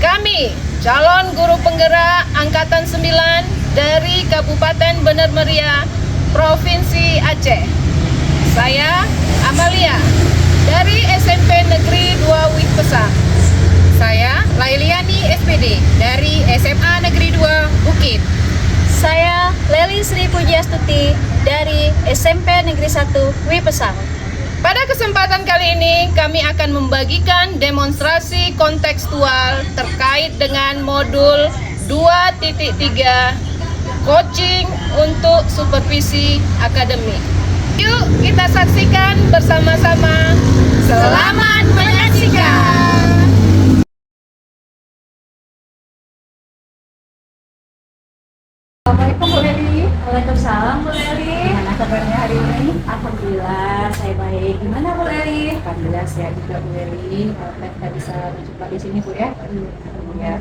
Kami, calon guru penggerak Angkatan 9 dari Kabupaten Bener Meriah, Provinsi Aceh. Saya, Amalia, dari SMP Negeri 2 Wih Pesang. Saya, Lailiani SPD, dari SMA Negeri 2 Bukit. Saya, Leli Sri Pujiastuti, dari SMP Negeri 1 Wih Pesang. Pada kesempatan kali ini, kami akan membagikan demonstrasi kontekstual terkait dengan modul 2.3 coaching untuk supervisi akademik. Yuk kita saksikan bersama-sama. Selamat menyaksikan. Assalamualaikum Bu Leli. Waalaikumsalam Bu Leli. Gimana kabarnya hari ini? Alhamdulillah, saya baik. Gimana Bu Leli? Alhamdulillah sehat juga Bu Leli. Kita bisa berjumpa di sini Bu ya. Ya.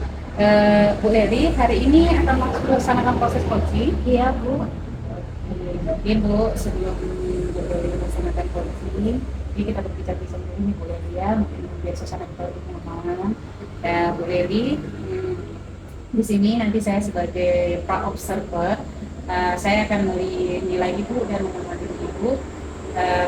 Bu Leli, hari ini akan melaksanakan proses coaching. Iya Bu. Mungkin Bu, sebelum Bu Leli melaksanakan coaching, ini kita berbicara di sini ini Bu Leli ya. Mungkin biar suasana kita lebih nyaman. Bu Leli, di sini nanti saya sebagai pra observer, saya akan menilai Ibu dan mengamati Ibu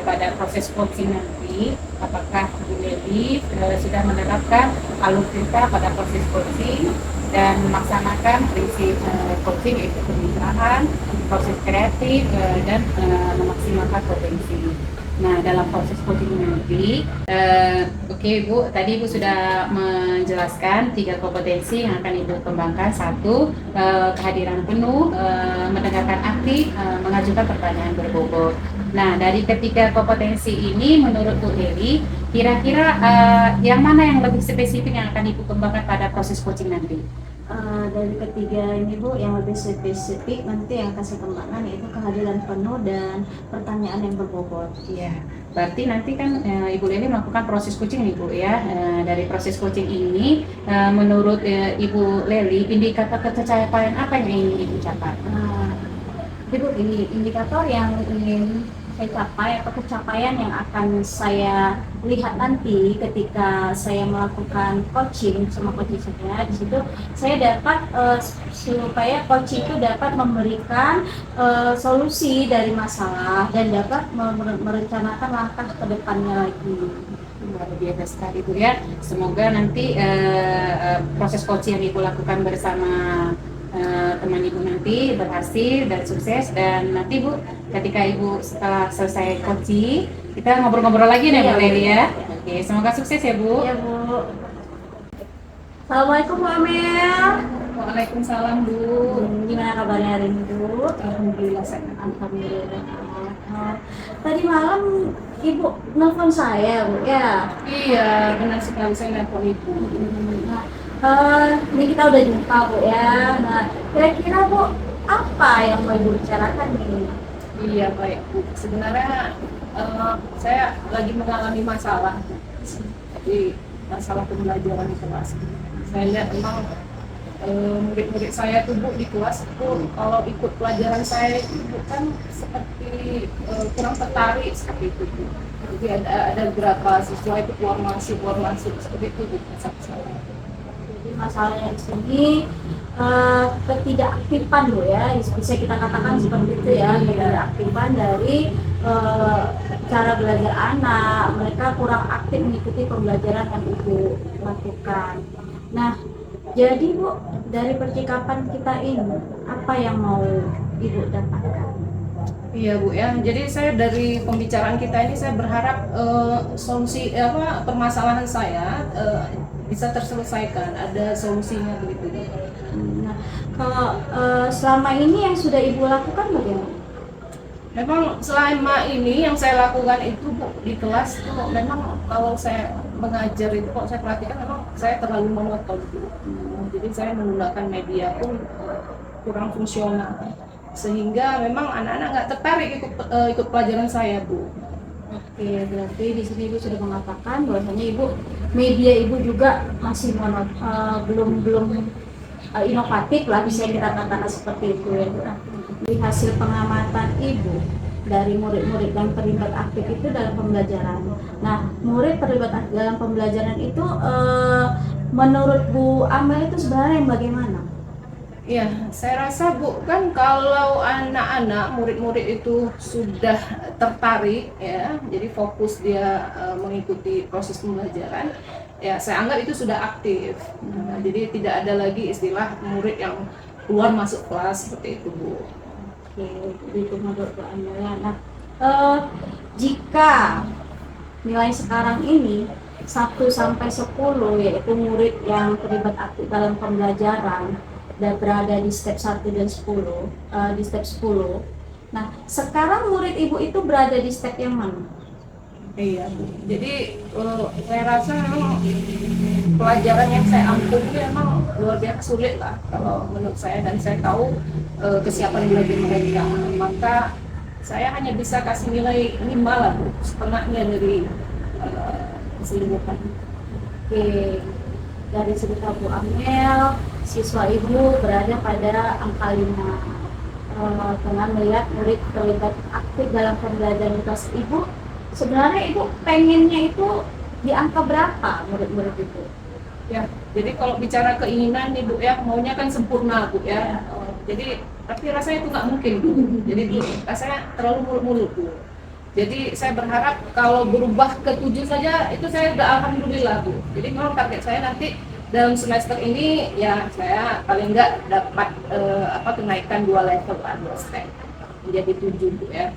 pada proses coaching nanti. Apakah Bu Leli sudah menerapkan alur kita pada proses coaching dan melaksanakan prinsip coaching, yaitu kemitraan, proses kreatif, dan memaksimalkan potensi. Nah, dalam proses coaching nanti, oke Bu, tadi Ibu sudah menjelaskan 3 kompetensi yang akan Ibu kembangkan. 1, kehadiran penuh, mendengarkan aktif, mengajukan pertanyaan berbobot. Nah, dari ketiga kompetensi ini, menurut Bu Leli, kira-kira yang mana yang lebih spesifik yang akan Ibu kembangkan pada proses coaching nanti? Dari ketiga ini Bu, yang lebih spesifik nanti yang akan saya kembangkan yaitu kehadiran penuh dan pertanyaan yang berbobot. Iya, berarti nanti kan Ibu Leli melakukan proses coaching nih Bu ya. Dari proses coaching ini, menurut Ibu Leli, indikator pencapaian apa yang ingin Ibu capai? Ibu, ini indikator yang ingin saya capai atau pencapaian yang akan saya lihat nanti ketika saya melakukan coaching sama coaching saya. Di situ saya dapat supaya coaching itu dapat memberikan solusi dari masalah dan dapat merencanakan langkah ke depannya lagi. Luar biasa sekali Bu ya. Semoga nanti proses coaching yang Ibu lakukan bersama teman Ibu nanti berhasil dan sukses. Dan nanti Bu, ketika Ibu setelah selesai coaching, kita ngobrol-ngobrol lagi nih Bu Leli ya. Oke, semoga sukses ya Bu. Iya Bu. Assalamualaikum Bu Amel. Waalaikumsalam Bu. Gimana kabarnya hari ini Bu? Alhamdulillah sehat. Alhamdulillah. Tadi malam Ibu nelfon saya Bu ya? Iya, benar sekali saya nelpon Ibu. Ini kita udah jumpa Bu ya. Nah, kira-kira Bu apa yang mau Ibu bicarakan nih? Iya baik Bu. Sebenarnya saya lagi mengalami masalah di masalah pembelajaran di kelas. Saya lihat memang murid-murid saya tuh Bu di kelas itu kalau ikut pelajaran saya itu bukan seperti kurang tertarik seperti itu Bu. Jadi ada beberapa siswa itu keluar masuk seperti itu Bu. Jadi masalahnya di sini ketidakaktifan Bu ya, bisa kita katakan seperti itu ya, ketidakaktifan dari cara belajar anak. Mereka kurang aktif mengikuti pembelajaran yang Ibu lakukan. Nah, jadi Bu, dari percakapan kita ini apa yang mau Ibu dapatkan? Iya Bu ya, jadi saya dari pembicaraan kita ini saya berharap solusi permasalahan saya bisa terselesaikan, ada solusinya begitu. Nah, kalau selama ini yang sudah Ibu lakukan bagaimana? Memang selama ini yang saya lakukan itu Bu, di kelas itu memang kalau saya mengajar itu kalau saya perhatikan memang saya terlalu monoton Bu. Jadi saya menggunakan media pun kurang fungsional sehingga memang anak-anak nggak tertarik ikut pelajaran saya Bu. Oke, berarti di sini Ibu sudah mengatakan bahwasanya Ibu media Ibu juga masih belum inovatif lah, bisa kita katakan seperti itu ya. Nah, di hasil pengamatan Ibu dari murid-murid yang terlibat aktif itu dalam pembelajaran. Nah, murid terlibat dalam pembelajaran itu menurut Bu Amel itu sebenarnya bagaimana? Ya, saya rasa Bu, kan kalau anak-anak, murid-murid itu sudah tertarik ya, jadi fokus dia mengikuti proses pembelajaran, ya saya anggap itu sudah aktif. Jadi tidak ada lagi istilah murid yang keluar masuk kelas seperti itu Bu. Oke, itu menurut Bu Amel ya. Nah, jika nilai sekarang ini 1 sampai 10, yaitu murid yang terlibat aktif dalam pembelajaran dan berada di step 1 dan 10, di step 10. Nah, sekarang murid Ibu itu berada di step yang mana? Iya Bu. Jadi saya rasa memang pelajaran yang saya ambil itu memang luar biasa sulit lah kalau menurut saya, dan saya tahu kesiapan belajar mereka. Maka saya hanya bisa kasih nilai 5 lah Bu, setengahnya dari keseluruhan. Oke, dari cerita Bu Amel, siswa Ibu berada pada angka 5. Dengan melihat murid terlibat aktif dalam pembelajaran kelas Ibu, sebenarnya Ibu pengennya itu di angka berapa murid-murid itu? Ya, jadi kalau bicara keinginan nih Bu ya, maunya kan sempurna Bu ya. Jadi tapi rasanya itu nggak mungkin Bu. Jadi Bu, rasanya terlalu muluk-muluk Bu. Jadi saya berharap kalau berubah ke 7 saja itu saya udah alhamdulillah Bu. Jadi memang target saya nanti dalam semester ini ya saya paling nggak dapat kenaikan 2 level lah, 2 step menjadi 7 Bu ya.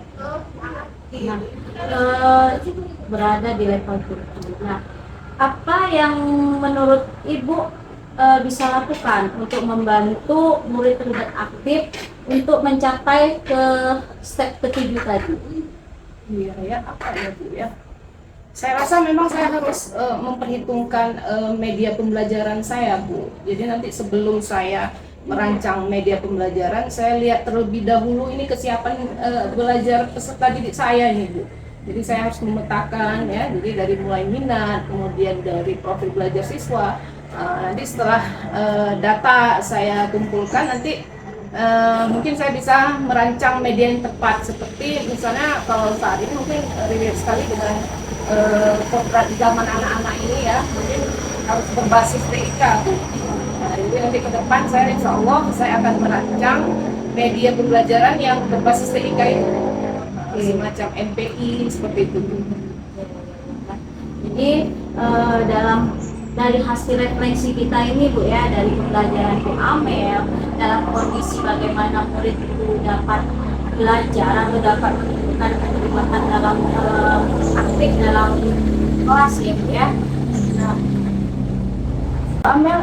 Nah, berada di level 7. Nah, apa yang menurut Ibu bisa lakukan untuk membantu murid terlibat aktif untuk mencapai ke step ke-7 tadi? Iya ya, apa ya Bu ya. Saya rasa memang saya harus memperhitungkan media pembelajaran saya Bu. Jadi nanti sebelum saya merancang media pembelajaran, saya lihat terlebih dahulu ini kesiapan belajar peserta didik saya ini Bu. Jadi saya harus memetakan ya, jadi dari mulai minat, kemudian dari profil belajar siswa. Nanti setelah data saya kumpulkan, nanti mungkin saya bisa merancang media yang tepat, seperti misalnya kalau saat ini mungkin relate sekali dengan program zaman anak-anak ini ya, mungkin harus berbasis TIK. Nah, jadi nanti ke depan saya insya Allah saya akan merancang media pembelajaran yang berbasis TIK itu, semacam MPI seperti itu. Jadi dari hasil refleksi kita ini Bu ya, dari pembelajaran Bu Amel dalam kondisi bagaimana murid itu dapat belajar atau dapat menunjukkan keterlibatan dalam aktif dalam kelas ya Bu ya. Nah, Bu Amel,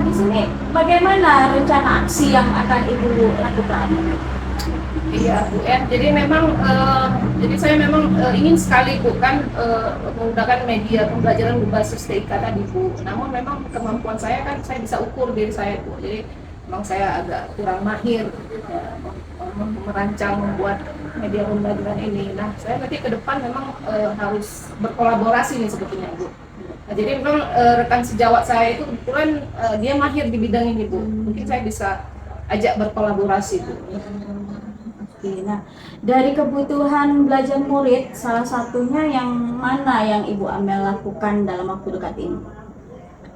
di sini bagaimana rencana aksi yang akan Ibu lakukan? Iya Bu ya, jadi memang jadi saya memang ingin sekali Bu kan menggunakan media pembelajaran berbasis TIK tadi Bu. Namun memang kemampuan saya kan saya bisa ukur diri saya Bu. Jadi memang saya agak kurang mahir ya, merancang membuat media pembelajaran ini. Nah saya nanti ke depan memang harus berkolaborasi nih sebetulnya Bu. Nah, jadi memang rekan sejawat saya itu kebetulan dia mahir di bidang ini Bu. Mungkin saya bisa ajak berkolaborasi Bu. Oke, nah dari kebutuhan belajar murid, salah satunya yang mana yang Ibu Amel lakukan dalam waktu dekat ini?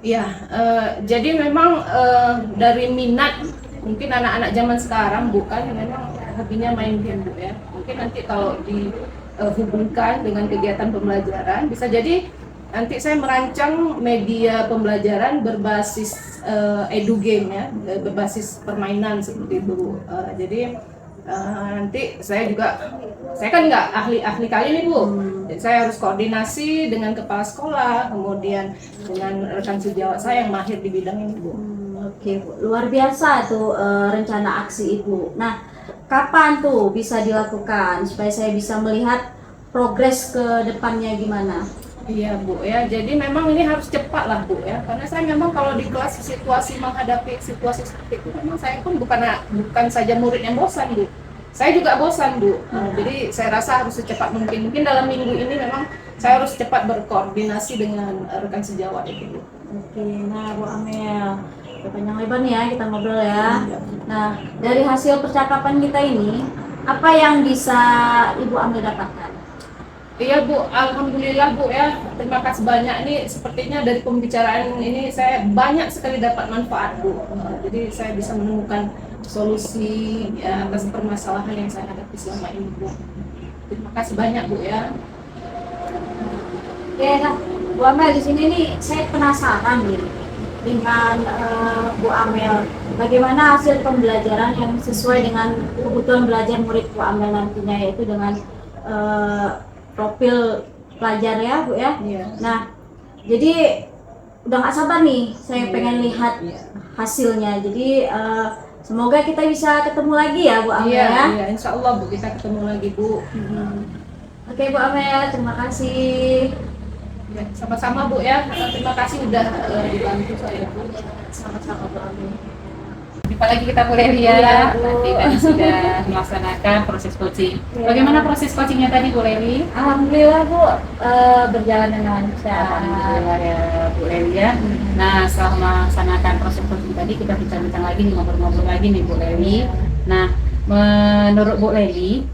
Ya, jadi memang dari minat mungkin anak-anak zaman sekarang bukan memang hobinya main game Bu ya. Mungkin nanti kalau dihubungkan dengan kegiatan pembelajaran bisa jadi nanti saya merancang media pembelajaran berbasis edu game ya, berbasis permainan seperti itu Bu. Jadi nanti saya kan nggak ahli kali nih Bu. Jadi saya harus koordinasi dengan kepala sekolah, kemudian dengan rekan sejawat saya yang mahir di bidang ini Bu. Oke Bu, luar biasa tuh rencana aksi Ibu. Nah, kapan tuh bisa dilakukan supaya saya bisa melihat progres ke depannya gimana? Iya Bu ya, jadi memang ini harus cepat lah Bu ya, karena saya memang kalau di kelas situasi menghadapi situasi seperti itu, memang saya pun bukan saja murid yang bosan Bu, saya juga bosan Bu. Jadi saya rasa harus secepat mungkin dalam minggu ini memang saya harus cepat berkoordinasi dengan rekan sejawat itu Bu. Oke, nah Bu Amel, udah panjang lebar nih ya kita ngobrol ya. Nah, dari hasil percakapan kita ini, apa yang bisa Ibu Amel dapatkan? Iya Bu, alhamdulillah Bu ya. Terima kasih banyak nih. Sepertinya dari pembicaraan ini saya banyak sekali dapat manfaat Bu. Jadi saya bisa menemukan solusi ya, atas permasalahan yang saya hadapi selama ini Bu. Terima kasih banyak Bu ya. Oke, nah Bu Amel di sini nih saya penasaran nih dengan Bu Amel. Bagaimana hasil pembelajaran yang sesuai dengan kebutuhan belajar murid Bu Amel nantinya, yaitu dengan eh, profil pelajar ya Bu ya. Iya. Nah, jadi udah nggak sabar nih, saya Iya. pengen lihat Iya. hasilnya. Jadi semoga kita bisa ketemu lagi ya Bu Amel Iya, ya. iya, insya Allah Bu, kita ketemu lagi Bu. Oke Bu Amel, terima kasih. Ya, sama-sama Bu ya. Terima kasih udah dibantu saya Bu. Sama-sama Bu Amin. Jumpa lagi kita Bu Lelia. Iya, Bu. Nanti tadi sudah melaksanakan proses coaching. Iya. Bagaimana proses coachingnya tadi Bu Leli? Alhamdulillah Bu, berjalan dengan lancar. Alhamdulillah ya Bu Lelia. Nah, setelah melaksanakan proses coaching tadi, kita bincang-bincang lagi nih, ngobrol-ngobrol lagi nih Bu Leli. Nah, menurut Bu Leli,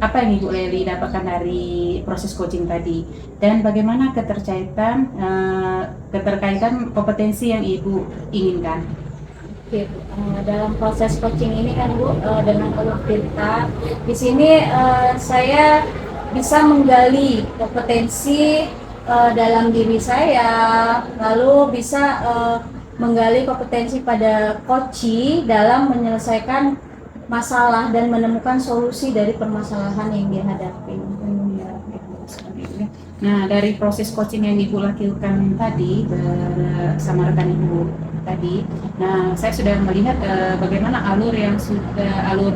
apa yang Ibu Leli dapatkan dari proses coaching tadi? Dan bagaimana keterkaitan kompetensi yang Ibu inginkan? Oke, Bu. Dalam proses coaching ini kan Bu, dengan Alur Tirta, di sini saya bisa menggali kompetensi dalam diri saya, lalu bisa menggali kompetensi pada coach dalam menyelesaikan masalah dan menemukan solusi dari permasalahan yang dihadapi. Nah, dari proses coaching yang Ibu lakukan tadi bersama rekan Ibu tadi, nah saya sudah melihat bagaimana alur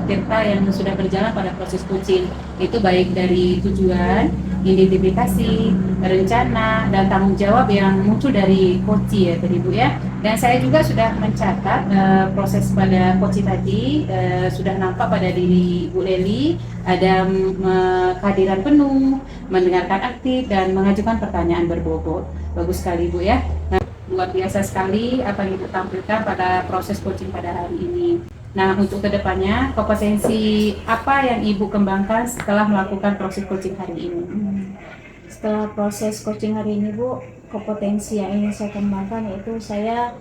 Tirta yang sudah berjalan pada proses coaching itu, baik dari tujuan, identifikasi, rencana, dan tanggung jawab yang muncul dari coach ya tadi Bu ya. Dan saya juga sudah mencatat proses pada coach tadi, sudah nampak pada diri Bu Leli ada kehadiran penuh, mendengarkan aktif, dan mengajukan pertanyaan berbobot. Bagus sekali Bu ya. Nah, luar biasa sekali apa yang Ibu tampilkan pada proses coaching pada hari ini. Nah, untuk kedepannya, kompetensi apa yang Ibu kembangkan setelah melakukan proses coaching hari ini? Setelah proses coaching hari ini Bu, kompetensi yang ingin saya kembangkan yaitu saya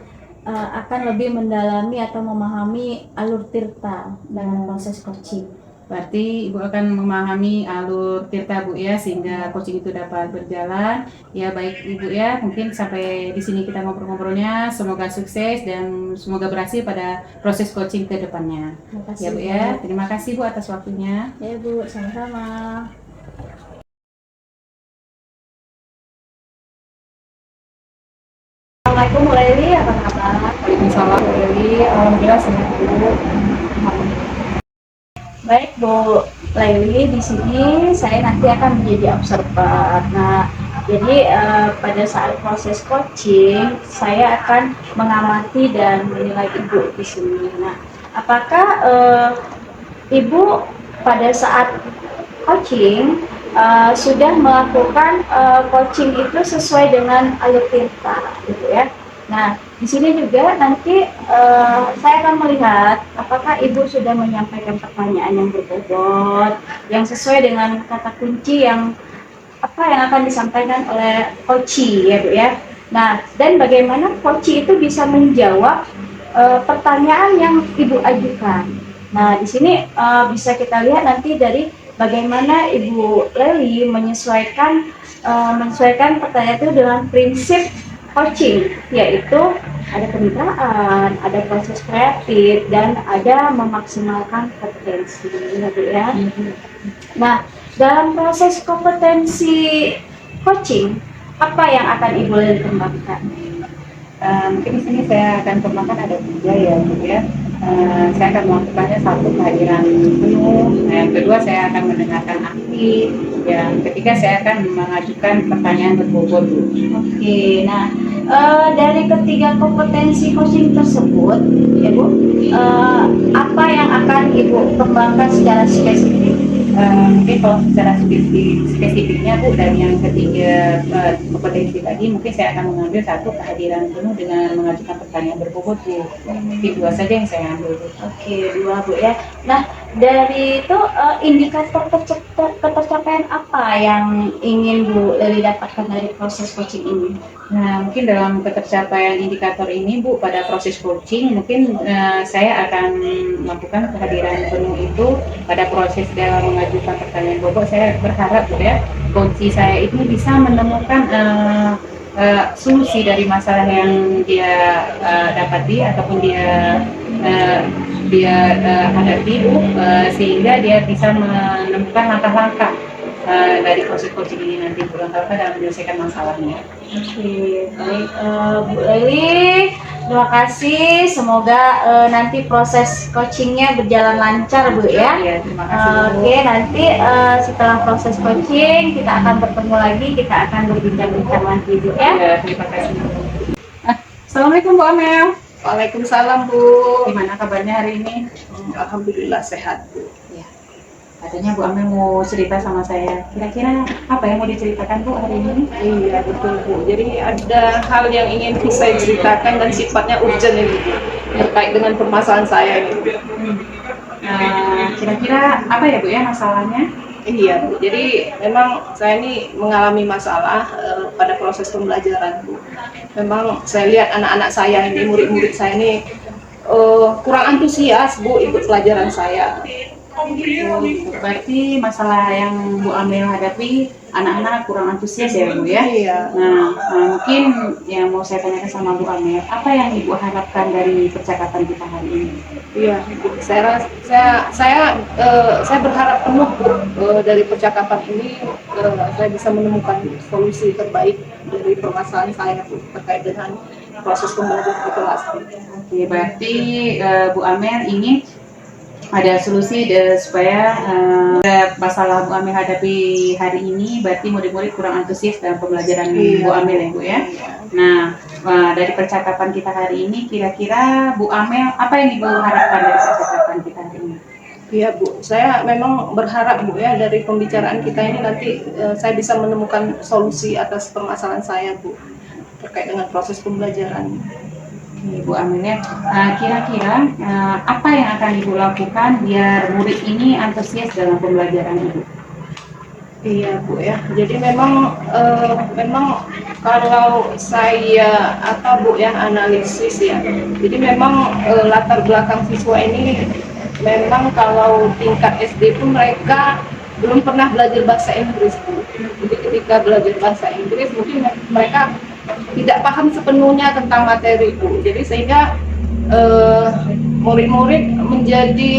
akan lebih mendalami atau memahami alur Tirta dalam proses coaching. Berarti Ibu akan memahami alur Tirta Bu ya, sehingga coaching itu dapat berjalan. Ya baik Ibu ya, mungkin sampai di sini kita ngobrol-ngobrolnya. Semoga sukses dan semoga berhasil pada proses coaching ke depannya. Terima kasih, Ya Bu ya, terima kasih Bu atas waktunya. Ya Bu, sama-sama. Assalamualaikum Bu Leli, apa kabar? Waalaikumsalam Bu Leli, alhamdulillah sehat Bu. Baik Bu Leli, di sini saya nanti akan menjadi observer. Nah, jadi pada saat proses coaching saya akan mengamati dan menilai Ibu di sini. Nah, apakah Ibu pada saat coaching sudah melakukan coaching itu sesuai dengan alur Tirta, gitu ya? Nah, di sini juga nanti saya akan melihat apakah Ibu sudah menyampaikan pertanyaan yang berbobot, yang sesuai dengan kata kunci yang akan disampaikan oleh coach ya Bu ya. Nah, dan bagaimana coach itu bisa menjawab pertanyaan yang Ibu ajukan. Nah, di sini bisa kita lihat nanti dari bagaimana Ibu Leli menyesuaikan pertanyaan itu dengan prinsip coaching, yaitu ada kemitraan, ada proses kreatif, dan ada memaksimalkan kompetensi, ya. Nah, dalam proses kompetensi coaching, apa yang akan Ibu Leli kembangkan? Mungkin di sini saya akan kembangkan ada 3 ya Bu ya. Saya akan melakukannya, satu, kehadiran penuh. Yang kedua, saya akan mendengarkan aktif. Yang ketiga, saya akan mengajukan pertanyaan berbobot Bu. Oke, nah dari ketiga kompetensi coaching tersebut, ya Bu, apa yang akan Ibu kembangkan secara spesifik? Mungkin kalau secara spesifiknya Bu, dari yang ketiga kompetensi tadi, mungkin saya akan mengambil satu, kehadiran penuh dengan mengajukan pertanyaan berbobot Bu. Mungkin 2 saja yang saya ambil Bu. Oke, 2 Bu ya. Nah, Dari itu indikator ketercapaian apa yang ingin Bu Leli dapatkan dari proses coaching ini? Nah, mungkin dalam ketercapaian indikator ini, Bu, pada proses coaching, mungkin saya akan melakukan kehadiran penuh itu pada proses dalam mengajukan pertanyaan pokok. Saya berharap, Bu, ya, coach saya ini bisa menemukan solusi dari masalah yang dia dapati ataupun dia hadapi, Bu, sehingga dia bisa menemukan langkah-langkah dari proses coaching ini nanti, Bu, langkah-langkah dalam menyelesaikan masalahnya. Oke, baik Bu Leli, terima kasih. Semoga nanti proses coachingnya berjalan lancar Bu ya. Iya, terima kasih, Bu. Oke, nanti setelah proses coaching kita akan bertemu lagi, kita akan berbincang-bincang lagi Bu ya. Ya, terima kasih. Assalamualaikum, Bu Amel. Waalaikumsalam Bu. Gimana kabarnya hari ini? Alhamdulillah sehat Bu. Ya, katanya Bu Amel mau cerita sama saya. Kira-kira apa yang mau diceritakan, Bu, hari ini? Iya betul Bu. Jadi ada hal yang ingin saya ceritakan dan sifatnya urgent ini Bu, terkait dengan permasalahan saya ini. Kira-kira apa ya, Bu, ya, masalahnya? Iya Bu. Jadi memang saya ini mengalami masalah pada proses pembelajaran Bu. Memang saya lihat anak-anak saya ini, murid-murid saya ini kurang antusias Bu ikut pelajaran saya. Berarti masalah yang Bu Amel hadapi, anak-anak kurang antusias ya, Bu, ya? Iya. Nah, mungkin yang mau saya tanyakan sama Bu Amel, apa yang Ibu harapkan dari percakapan kita hari ini? Iya, saya berharap penuh dari percakapan ini saya bisa menemukan solusi terbaik dari permasalahan saya terkait dengan proses pembelajaran di kelas. Oke, berarti Bu Amel ingin ada solusi supaya masalah Bu Amel hadapi hari ini, berarti murid-murid kurang antusias dalam pembelajaran Bu Amel ya, Bu, ya. Nah, dari percakapan kita hari ini, kira-kira Bu Amel apa yang Ibu harapkan dari percakapan kita hari ini? Iya Bu, saya memang berharap Bu ya dari pembicaraan kita ini nanti saya bisa menemukan solusi atas permasalahan saya Bu terkait dengan proses pembelajaran. Oke, Bu Amel, ya. Kira-kira apa yang akan Ibu lakukan biar murid ini antusias dalam pembelajaran Ibu? Iya Bu ya, jadi memang kalau saya Bu ya analisis ya, jadi memang latar belakang siswa ini memang kalau tingkat SD pun mereka belum pernah belajar bahasa Inggris Bu. Jadi ketika belajar bahasa Inggris mungkin mereka tidak paham sepenuhnya tentang materi Bu. Jadi sehingga murid-murid menjadi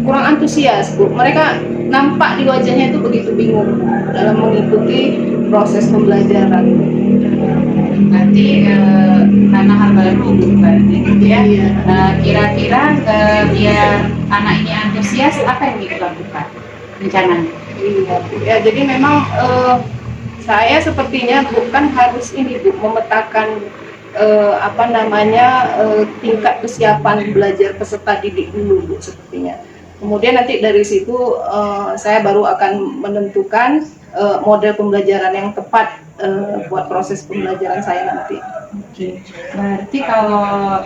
kurang antusias Bu. Mereka nampak di wajahnya itu begitu bingung dalam mengikuti proses pembelajaran. Berarti karena hal baru berarti gitu ya. Iya. Kira-kira biar anak ini antusias, apa yang Ibu lakukan rencananya? Iya Bu. Ya jadi memang saya sepertinya bukan harus ini Bu memetakan tingkat kesiapan belajar peserta didik dulu Bu sepertinya. Kemudian nanti dari situ saya baru akan menentukan model pembelajaran yang tepat buat proses pembelajaran saya nanti. Oke, berarti kalau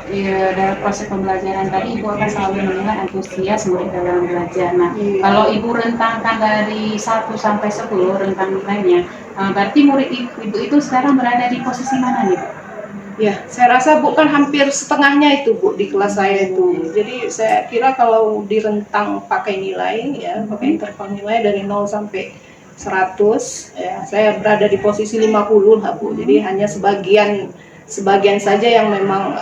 dalam proses pembelajaran tadi Ibu akan selalu menilai antusias murid dalam belajar. Nah, kalau Ibu rentangkan dari 1 sampai 10 rentang nilainya, berarti murid Ibu itu sekarang berada di posisi mana nih, Bu? Ya, saya rasa Bu kan hampir setengahnya itu Bu di kelas saya itu. Jadi saya kira kalau direntang pakai nilai ya, pakai interval nilai dari 0 sampai 100 ya, saya berada di posisi 50 lah Bu. Jadi hanya sebagian saja yang memang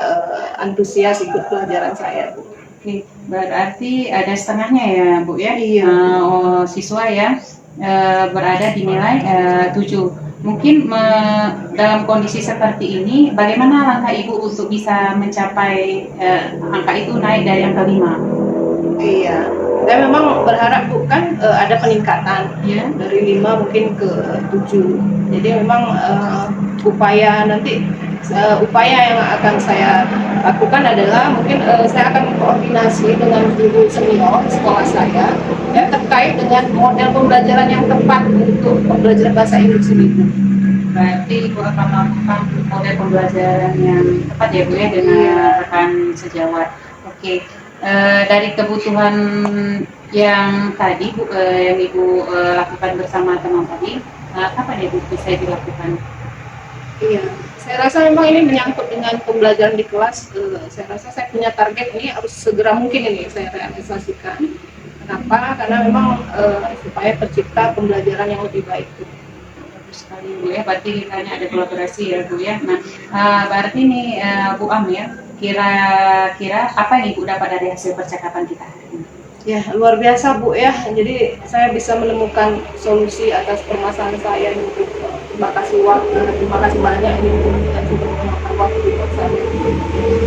antusias ikut pelajaran saya Bu. Oke, berarti ada setengahnya ya Bu ya? Iya. Siswa ya berada di nilai 7. Mungkin dalam kondisi seperti ini, bagaimana langkah Ibu untuk bisa mencapai angka itu naik dari angka 5? Iya, saya memang berharap bukan ada peningkatan Ya. dari 5 mungkin ke 7. Jadi memang upaya yang akan saya lakukan adalah mungkin saya akan koordinasi dengan guru senior sekolah saya ya, terkait dengan model pembelajaran yang tepat untuk pembelajaran bahasa Inggris ini. Berarti Ibu akan melakukan model pembelajaran yang tepat ya Bu ya dengan rekan sejawat. Oke, dari kebutuhan yang tadi Bu, yang Ibu lakukan bersama teman tadi, apa ya Bu bisa dilakukan? Iya, saya rasa memang ini menyangkut dengan pembelajaran di kelas. Saya rasa saya punya target ini harus segera mungkin ini saya realisasikan. Kenapa? Karena memang supaya tercipta pembelajaran yang lebih baik. Bagus sekali Bu ya, berarti hanya ada kolaborasi ya Bu ya. Nah, berarti nih Bu Amel, kira-kira apa yang Ibu dapat dari hasil percakapan kita hari ini? Ya, luar biasa Bu ya. Jadi saya bisa menemukan solusi atas permasalahan saya ini. Terima kasih terima kasih banyak ini yang sudah menggunakan waktu buat saya.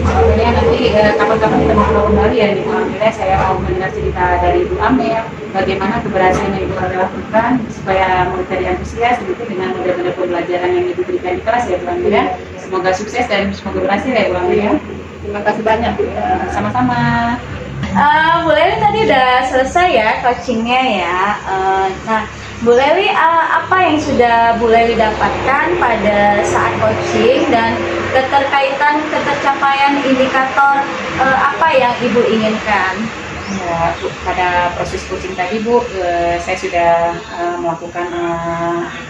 Sebenarnya nanti kapan-kapan kita ngobrol kembali ya di Bu Amel ya. Saya mau mendengar cerita dari Bu Amel, bagaimana keberhasilan yang Ibu lakukan supaya murid tadi antusias gitu dengan model-model pembelajaran yang Ibu berikan di kelas ya Bu Amel ya. Semoga sukses dan semoga berhasil ya Bu Amel ya. Terima kasih banyak Bu. Sama-sama. Bu Leli tadi udah selesai ya coachingnya ya. Nah, Bu Leli apa yang sudah Bu Leli dapatkan pada saat coaching dan ketercapaian indikator apa yang Ibu inginkan? Ya, Bu, pada proses coaching tadi Bu, saya sudah melakukan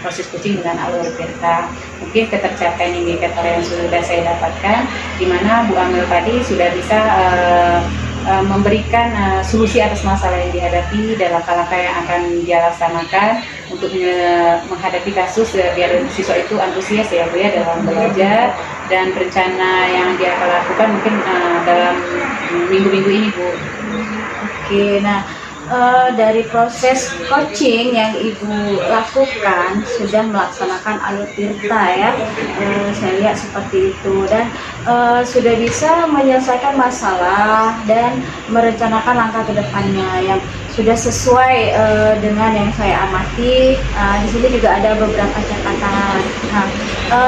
proses coaching dengan alur Tirta. Mungkin ketercapaian indikator yang sudah saya dapatkan, di mana Bu Amel tadi sudah bisa memberikan solusi atas masalah yang dihadapi dan langkah-langkah yang akan dia laksanakan untuk menghadapi kasus biar siswa itu antusias ya Bu ya dalam belajar, dan rencana yang dia akan lakukan mungkin dalam minggu-minggu ini Bu. Oke, nah dari proses coaching yang Ibu lakukan sudah melaksanakan alur Tirta ya, saya lihat seperti itu, dan sudah bisa menyelesaikan masalah dan merencanakan langkah ke depannya yang sudah sesuai dengan yang saya amati. Di sini juga ada beberapa catatan. Nah,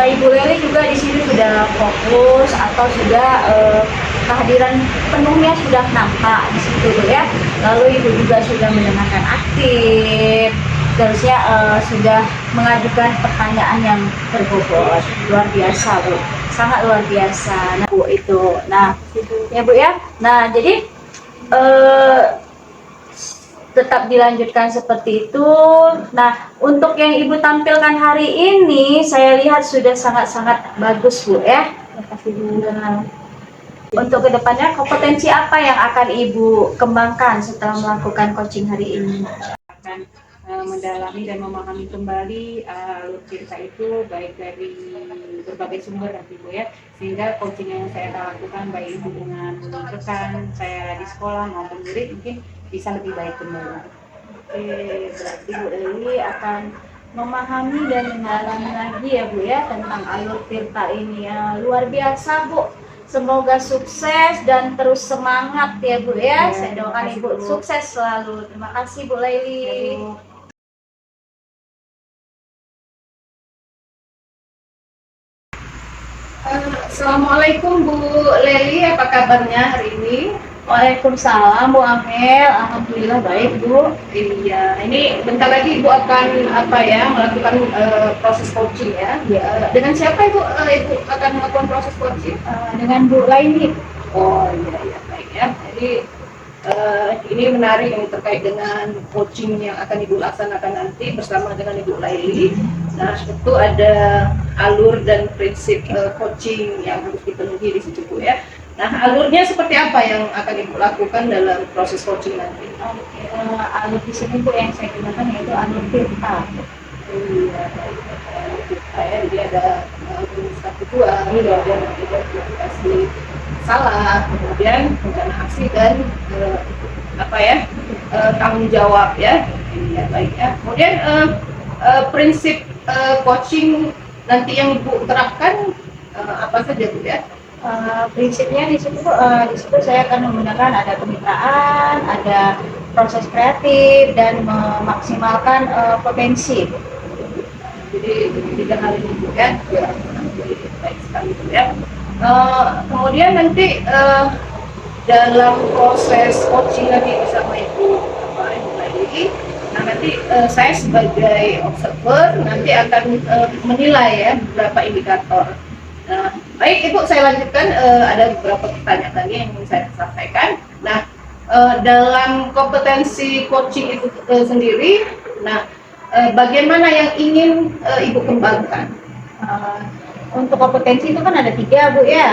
Ibu Leli juga di sini sudah fokus atau sudah kehadiran penuhnya sudah nampak di situ ya. Lalu Ibu juga sudah mendengarkan aktif, terusnya sudah mengajukan pertanyaan yang berbobot. Luar biasa Bu, sangat luar biasa. Nah Bu itu, nah ya Bu ya. Nah jadi tetap dilanjutkan seperti itu. Nah untuk yang Ibu tampilkan hari ini saya lihat sudah sangat-sangat bagus Bu ya. Terima kasih Bu. Untuk kedepannya kompetensi apa yang akan Ibu kembangkan setelah melakukan coaching hari ini? Akan mendalami dan memahami kembali alur cerita itu baik dari berbagai sumber nanti Bu ya, sehingga coaching yang saya lakukan baik itu dengan rekan saya di sekolah maupun murid mungkin bisa lebih baik kembali. Oke, berarti Bu Eli akan memahami dan mendalami lagi ya Bu ya tentang alur Tirta ini ya. Luar biasa Bu. Semoga sukses dan terus semangat ya Bu ya. Saya doakan Ibu sukses selalu. Terima kasih Bu Laili. Assalamualaikum Bu Leli, apa kabarnya hari ini? Waalaikumsalam Bu Amel. Alhamdulillah baik Bu. Iya, ini bentar lagi Ibu akan melakukan proses coaching ya. Dengan siapa Ibu akan melakukan proses coaching? Dengan Bu Laili. Oh iya baik ya. Jadi ini menarik yang terkait dengan coaching yang akan Ibu laksanakan nanti bersama dengan Ibu Laili. Nah, tentu ada alur dan prinsip coaching yang harus dipenuhi di situ Bu ya. Nah, alurnya seperti apa yang akan Ibu lakukan dalam proses coaching nanti? Alur di sini Bu yang saya gunakan yaitu alur Tirta. Iya, baik. Jadi ada rumus 1, 2, kemudian identifikasi salah, kemudian rencana aksi dan tanggung jawab ya. Iya, baik ya. Kemudian prinsip coaching nanti yang Ibu terapkan apa saja Bu ya? Prinsipnya di situ saya akan menggunakan ada kemitraan, ada proses kreatif dan memaksimalkan potensi. Jadi 3 hal ini kan ya, baik sekali ya. Kemudian nanti dalam proses coaching nanti bersama Ibu Laili, nah nanti saya sebagai observer nanti akan menilai ya beberapa indikator. Nah, baik Ibu, saya lanjutkan, ada beberapa pertanyaan lagi yang ingin saya sampaikan. Nah, dalam kompetensi coaching itu sendiri, nah bagaimana yang ingin Ibu kembangkan? Untuk kompetensi itu kan ada 3 Bu ya.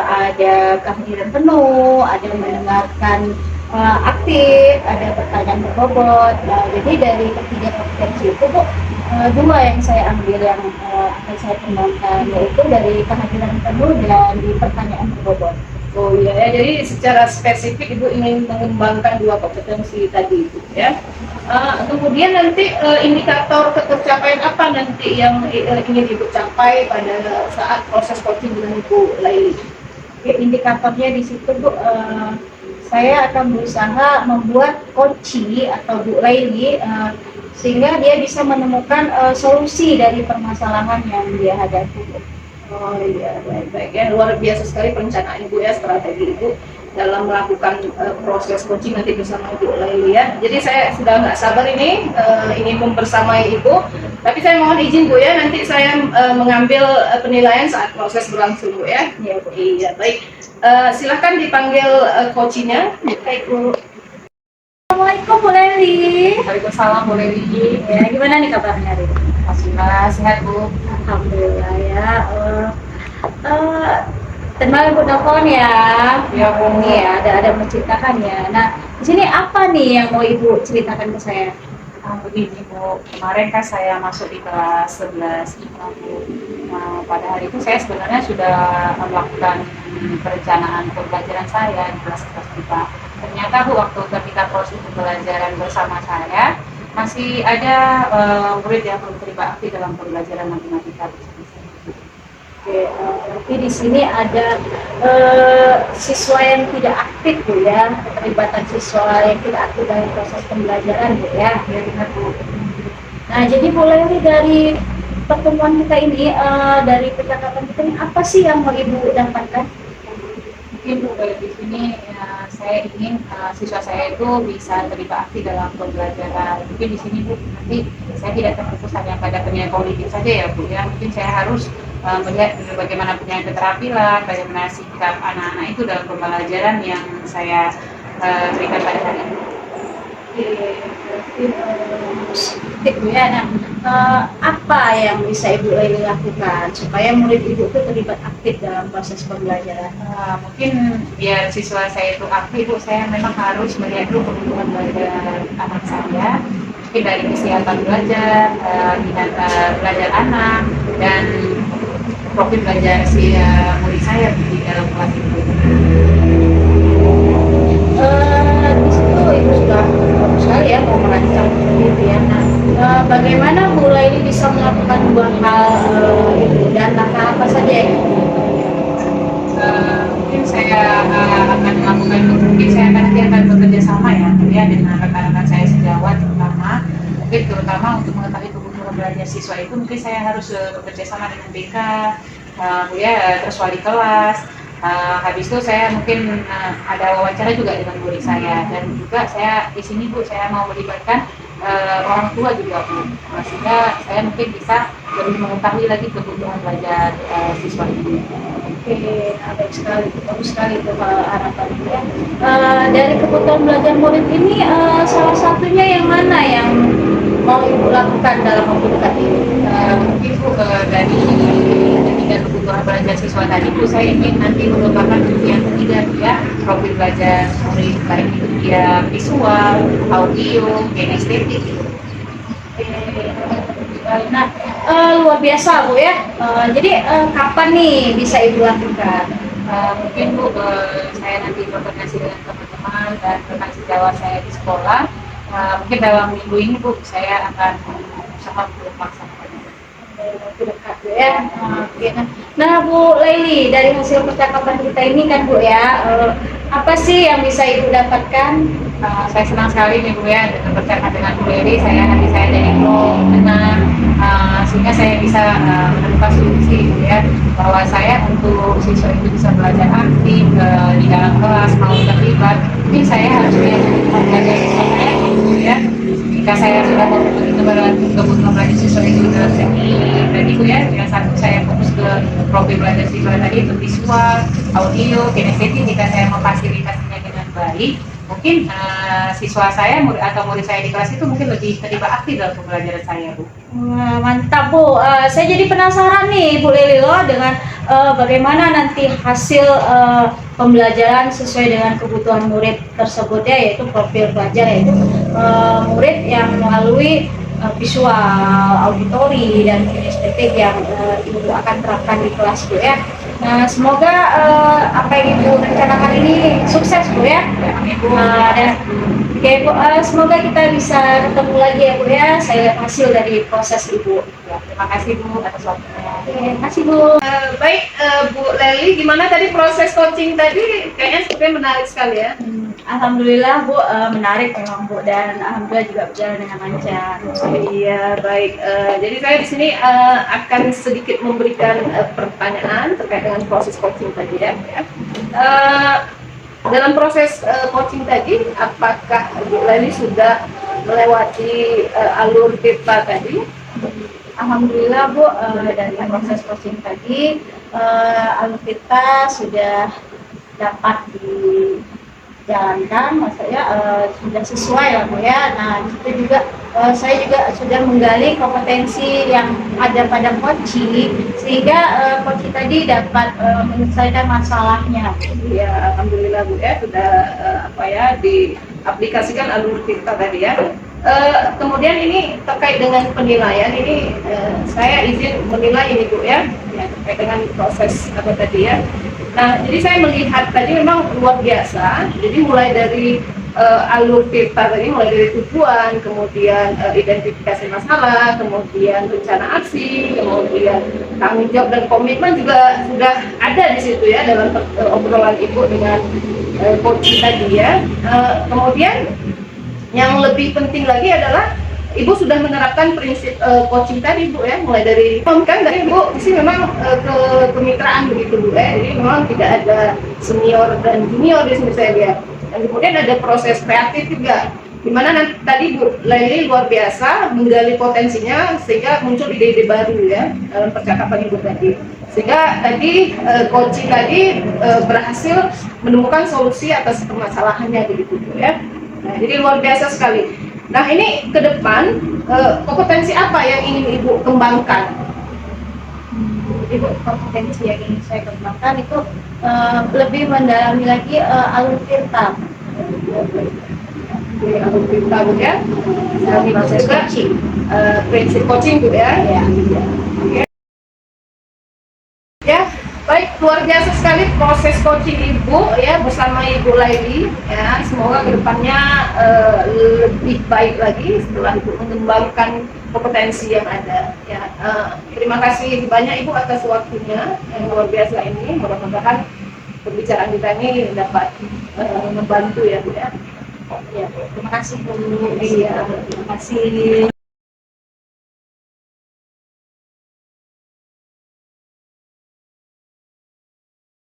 Ada kehadiran penuh, ada mendengarkan aktif, ada pertanyaan berbobot. Nah, jadi dari ketiga kompetensi itu Bu, 2 yang saya ambil yang akan saya kembangkan, yaitu dari kehadiran penuh dan di pertanyaan berbobot. Oh iya ya, jadi secara spesifik Ibu ingin mengembangkan 2 kompetensi tadi itu ya. Kemudian nanti indikator tercapaian apa nanti yang ingin Ibu capai pada saat proses coaching dengan Ibu Laili? Oke, indikatornya di situ Bu, saya akan berusaha membuat coachi atau Bu Laili sehingga dia bisa menemukan solusi dari permasalahan yang dia hadapi Bu. Oh iya, baik-baik ya, luar biasa sekali perencanaan Ibu ya, strategi Ibu dalam melakukan proses coaching nanti bersama Ibu Laili ya. Jadi saya sudah nggak sabar ini ingin membersamai Ibu, tapi saya mohon izin Bu ya, nanti saya mengambil penilaian saat proses berlangsung Bu ya. Ya, Bu. Iya, baik. Silahkan dipanggil coachnya. Baik Bu. Assalamualaikum Bu Laili. Waalaikumsalam, boleh Lili. Ya, gimana nih kabarnya hari ini? Alhamdulillah sehat Bu. Alhamdulillah ya. Tenang Bu telepon ya. Ya Bu. Iya, ada menceritakan ya. Nah, di sini apa nih yang mau Ibu ceritakan ke saya? Begini Bu, kemarin kan saya masuk di kelas 11 IPA Bu. Nah, pada hari itu saya sebenarnya sudah melakukan perencanaan pembelajaran saya di kelas IPA. Ternyata Bu, waktu ketika proses pembelajaran bersama saya, masih ada murid yang belum terlibat aktif dalam pembelajaran matematika. Oke, berarti di sini ada siswa yang tidak aktif Bu ya, keterlibatan siswa yang tidak aktif dalam proses pembelajaran Bu ya. Ya benar Bu. Nah, jadi boleh nih dari pertemuan kita ini, dari percakapan kita ini, apa sih yang mau Ibu dapatkan? Mungkin Bu, di sini ya, saya ingin siswa saya itu bisa terlibat aktif dalam pembelajaran. Mungkin di sini Bu, nanti saya tidak terfokus hanya pada penilaian politik saja ya Bu ya. Mungkin saya harus melihat bagaimana punya keterampilan, bagaimana sikap anak-anak itu dalam pembelajaran yang saya berikan pada hari ini. Bu ya. Nah, apa yang bisa Ibu Laili lakukan supaya murid Ibu itu terlibat aktif dalam proses pembelajaran? Mungkin biar siswa saya itu aktif Bu, saya memang harus melihat dulu kebutuhan belajar anak saya. Mungkin dari kesiapan belajar, minat belajar anak, dan profil belajar si murid saya di dalam kelas itu. Di situ Ibu sudah bagus sekali ya mau merancang itu ya. Nah, bagaimana Bu Laili bisa melakukan 2 hal itu dan langkah apa saja ya? Mungkin saya akan melakukan itu. Mungkin saya nanti akan bekerja sama ya dengan rekan-rekan saya sejawat terutama untuk mengetahui kebutuhan belajar siswa itu. Mungkin saya harus bekerja sama dengan BK, terus wali kelas. Habis itu saya mungkin ada wawancara juga dengan murid saya, dan juga saya di sini Bu, saya mau melibatkan orang tua juga Bu, sehingga saya mungkin bisa lebih mengetahui lagi kebutuhan belajar siswa ini. Oke, bagus sekali itu harapannya ya. Dari kebutuhan belajar murid ini, salah satunya yang mana yang mau Ibu lakukan dalam waktu dekat ini? Mungkin Bu, dari ketiga kebutuhan belajar siswa tadi Bu, saya ingin nanti mengembangkan yang ketiga ya, profil belajar murid, baik itu dia visual, audio, kinestetik. Nah, luar biasa Bu ya. Jadi kapan nih bisa Ibu lakukan? Mungkin Bu, saya nanti berkoordinasi dengan teman-teman dan rekan sejawat saya di sekolah. Mungkin dalam minggu ini Bu, saya akan berusaha untuk melaksanakannya. Dekat Bu ya. Oke. Nah Bu Laili, dari hasil percakapan kita ini kan Bu ya, apa sih yang bisa Ibu dapatkan? Saya senang sekali nih Bu ya, dengan bercakap dengan Bu Laili, hati saya jadi tenang, sehingga saya bisa menemukan solusi Bu ya, bahwa saya untuk siswa itu bisa belajar aktif di dalam kelas, mau terlibat. Mungkin saya harus melihat kebutuhan belajar siswa saya Bu ya. Jika saya sudah memenuhi kebutuhan belajar siswa itu dalam segi tadi Bu ya, yang satu saya fokus ke profil belajar siswa tadi itu visual, audio, kinestetik. Jika saya memfasilitasinya dengan baik, kembali, mungkin siswa saya atau murid saya di kelas itu mungkin lebih terlibat aktif dalam pembelajaran saya, Bu. Wah, mantap Bu. Saya jadi penasaran nih Bu Lelilo dengan bagaimana nanti hasil pembelajaran sesuai dengan kebutuhan murid tersebut ya, yaitu profil pelajar, yaitu murid yang melalui visual, auditori dan kinestetik yang Ibu akan terapkan di kelas Bu ya. Nah, semoga apa yang Ibu rencanakan ini sukses Bu ya. Dan oke Bu, semoga kita bisa ketemu lagi ya Bu ya. Saya lihat hasil dari proses Ibu. Ya, terima kasih Bu atas waktunya. Terima kasih Bu. Baik, Bu Leli, gimana tadi proses coaching tadi? Kayaknya sepertinya menarik sekali ya. Alhamdulillah Bu, menarik memang Bu, dan alhamdulillah juga berjalan dengan lancar. Iya, baik. Jadi saya di sini akan sedikit memberikan pertanyaan terkait dengan proses coaching tadi ya. Dalam proses coaching tadi, apakah Bu Leli sudah melewati alur TIPA tadi? Alhamdulillah Bu, dari proses coaching tadi, alur kita sudah dapat dijalankan, maksudnya sudah sesuai lah Bu ya. Nah, itu juga saya juga sudah menggali kompetensi yang ada pada coaching, sehingga coaching tadi dapat menyelesaikan masalahnya. Ya, alhamdulillah Bu ya sudah diaplikasikan alur TIPA tadi ya. Kemudian ini terkait dengan penilaian ini saya izin menilai ini Bu ya, terkait dengan proses apa tadi ya. Nah, jadi saya melihat tadi memang luar biasa. Jadi mulai dari alur TIPA tadi, mulai dari tujuan, kemudian identifikasi masalah, kemudian rencana aksi, kemudian tanggung jawab dan komitmen juga sudah ada di situ ya dalam obrolan Ibu dengan coach tadi ya. Kemudian yang lebih penting lagi adalah Ibu sudah menerapkan prinsip coaching tadi Bu ya, mulai dari kan dari Bu di sini memang kemitraan begitu Bu ya. Jadi memang tidak ada senior dan junior di sini saya lihat. Dan kemudian ada proses kreatif juga, dimana nanti tadi Bu Leli luar biasa menggali potensinya sehingga muncul ide-ide baru ya dalam percakapan Ibu tadi. Sehingga tadi coaching tadi berhasil menemukan solusi atas permasalahannya begitu Bu ya. Nah, jadi luar biasa sekali. Nah, ini ke depan kompetensi apa yang ingin Ibu kembangkan? Ibu, kompetensi yang ingin saya kembangkan itu lebih mendalami lagi alur TIPA. Alur TIPA Bu ya. Dari Proses juga coaching. prinsip coaching Bu ya. Ya. Oke. Ya, baik, luar biasa sekali proses coaching Ibu ya bersama Ibu Leli ya. Semoga kedepannya lebih baik lagi setelah Ibu mengembangkan kompetensi yang ada ya. Terima kasih banyak Ibu atas waktunya yang luar biasa ini. Mudah-mudahan pembicaraan kita ini dapat membantu ya Bu ya. Ya, terima kasih Bu. Iya, Terima kasih.